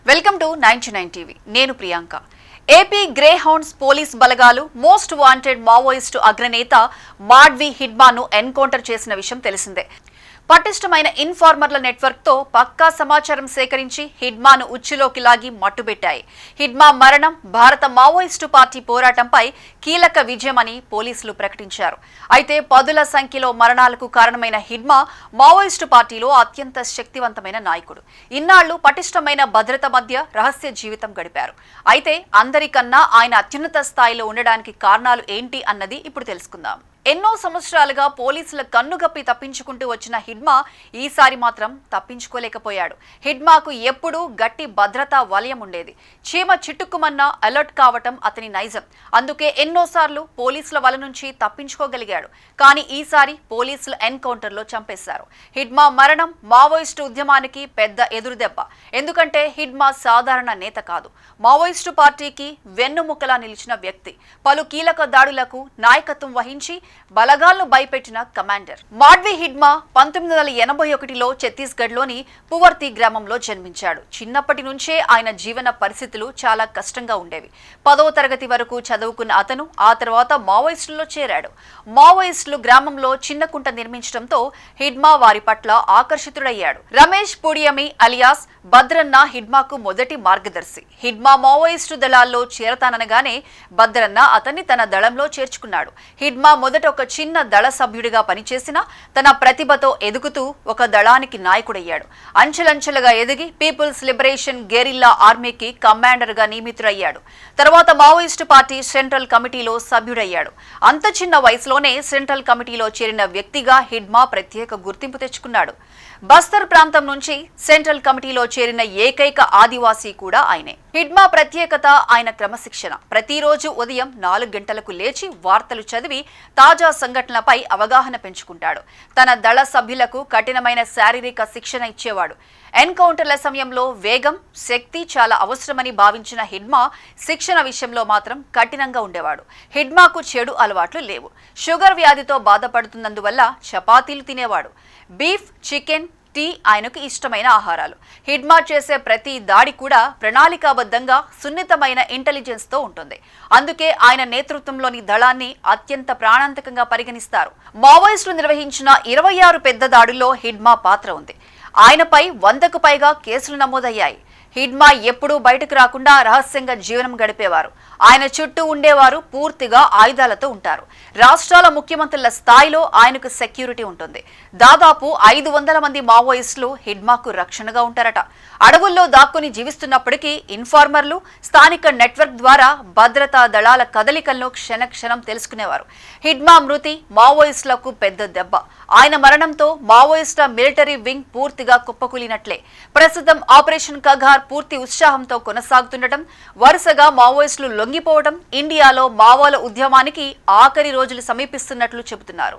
Welcome to 99 TV. నేను Priyanka. AP Greyhounds police బలగాలు most wanted Maoist అగ్రనేత Madvi హిడ్మాను encounter చేసిన విషయం తెలిసిందే. పటిష్టమైన ఇన్ఫార్మర్ల నెట్వర్క్ తో పక్కా సమాచారం సేకరించి హిడ్మాను ఉచ్చులోకి లాగి మట్టుబెట్టాయి. హిడ్మా మరణం భారత మావోయిస్టు పార్టీ పోరాటంపై కీలక విజయమని పోలీసులు ప్రకటించారు. అయితే పదుల సంఖ్యలో మరణాలకు కారణమైన హిడ్మా మావోయిస్టు పార్టీలో అత్యంత శక్తివంతమైన నాయకుడు. ఇన్నాళ్లు పటిష్టమైన భద్రత మధ్య రహస్య జీవితం గడిపారు. అయితే అందరికన్నా ఆయన అత్యున్నత స్థాయిలో ఉండడానికి కారణాలు ఏంటి అన్నది ఇప్పుడు తెలుసుకుందాం. ఎన్నో సంవత్సరాలుగా పోలీసుల కన్నుగప్పి తప్పించుకుంటూ వచ్చిన హిడ్మా ఈసారి మాత్రం తప్పించుకోలేకపోయాడు. హిడ్మాకు ఎప్పుడూ గట్టి భద్రతా వలయం ఉండేది. చీమ చిట్టుకుమన్నా అలర్ట్ కావటం అతని నైజం. అందుకే ఎన్నోసార్లు పోలీసుల వల నుంచి తప్పించుకోగలిగాడు. కానీ ఈసారి పోలీసులు ఎన్కౌంటర్లో చంపేశారు. హిడ్మా మరణం మావోయిస్టు ఉద్యమానికి పెద్ద ఎదురుదెబ్బ. ఎందుకంటే హిడ్మా సాధారణ నేత కాదు, మావోయిస్టు పార్టీకి వెన్నుముకలా నిలిచిన వ్యక్తి. పలు కీలక దాడులకు నాయకత్వం వహించి బలగాలను భయపెట్టిన కమాండర్. మాడ్వి హిడ్మా 1981లో ఛత్తీస్గఢ్లోని పువర్తి గ్రామంలో జన్మించాడు. చిన్నప్పటి నుంచే ఆయన జీవన పరిస్థితులు చాలా కష్టంగా ఉండేవి. 10వ తరగతి వరకు చదువుకున్న అతను ఆ తర్వాత మావోయిస్టుల్లో చేరాడు. మావోయిస్టులు గ్రామంలో చిన్న కుంట నిర్మించడంతో హిడ్మా వారి పట్ల ఆకర్షితుడయ్యాడు. రమేష్ పుడియమి అలియాస్ భద్రన్న హిడ్మాకు మొదటి మార్గదర్శి. హిడ్మా మావోయిస్టు దళాల్లో చేరతాననగానే భద్రన్న అతన్ని తన దళంలో చేర్చుకున్నాడు. హిడ్మా మొదట ఒక చిన్న దళ సభ్యుడిగా పనిచేసిన తన ప్రతిభతో ఎదుగుతూ ఒక దళానికి నాయకుడయ్యాడు. అంచెలంచెలుగా ఎదిగి పీపుల్స్ లిబరేషన్ గెరిల్లా ఆర్మీకి కమాండర్ గా నియమితుడయ్యాడు. తర్వాత మావోయిస్టు పార్టీ సెంట్రల్ కమిటీలో సభ్యుడయ్యాడు. అంత చిన్న వయసులోనే సెంట్రల్ కమిటీలో చేరిన వ్యక్తిగా హిడ్మా ప్రత్యేక గుర్తింపు తెచ్చుకున్నాడు. బస్తర్ ప్రాంతం నుంచి సెంట్రల్ కమిటీలో చేరిన ఏకైక ఆదివాసీ కూడా ఆయనే. హిడ్మా ప్రత్యేకత ఆయన క్రమశిక్షణ. ప్రతిరోజు ఉదయం 4 గంటలకు లేచి వార్తలు చదివి తాజా సంఘటనలపై అవగాహన పెంచుకుంటాడు. తన దళ సభ్యులకు కఠినమైన శారీరక శిక్షణ ఇచ్చేవాడు. ఎన్కౌంటర్ల సమయంలో వేగం, శక్తి చాలా అవసరమని భావించిన హిడ్మా శిక్షణ విషయంలో మాత్రం కఠినంగా ఉండేవాడు. హిడ్మాకు చెడు అలవాట్లు లేవు. షుగర్ వ్యాధితో బాధపడుతున్నందువల్ల చపాతీలు తినేవాడు. బీఫ్, చికెన్, టీ ఆయనకు ఇష్టమైన ఆహారాలు. హిడ్మా చేసే ప్రతి దాడి కూడా ప్రణాళికాబద్ధంగా సున్నితమైన ఇంటెలిజెన్స్ తో ఉంటుంది. అందుకే ఆయన నేతృత్వంలోని దళాన్ని అత్యంత ప్రాణాంతకంగా పరిగణిస్తారు. మావోయిస్టులు నిర్వహించిన 26 పెద్ద దాడుల్లో హిడ్మా పాత్ర ఉంది. ఆయనపై 100కు పైగా కేసులు నమోదయ్యాయి. హిడ్మా ఎప్పుడూ బయటకు రాకుండా రహస్యంగా జీవనం గడిపేవారు. ఆయన చుట్టూ ఉండేవారు పూర్తిగా ఆయుధాలతో ఉంటారు. రాష్ట్రాల ముఖ్యమంత్రుల స్థాయిలో ఆయనకు సెక్యూరిటీ ఉంటుంది. దాదాపు 500 మంది మావోయిస్టులు హిడ్మాకు రక్షణగా ఉంటారట. అడవుల్లో దాక్కుని జీవిస్తున్నప్పటికీ ఇన్ఫార్మర్లు, స్థానిక నెట్వర్క్ ద్వారా భద్రతా దళాల కదలికలను క్షణక్షణం తెలుసుకునేవారు. హిడ్మా మృతి మావోయిస్టులకు పెద్ద దెబ్బ. ఆయన మరణంతో మావోయిస్టుల మిలిటరీ వింగ్ పూర్తిగా కుప్పకూలినట్లే. ప్రస్తుతం ఆపరేషన్ కగార్ పూర్తి ఉత్సాహంతో కొనసాగుతుండటం, వరుసగా మావోయిస్టులు లొంగిపోవడం ఇండియాలో మావోల ఉద్యమానికి ఆఖరి రోజులు సమీపిస్తున్నట్లు చెబుతున్నారు.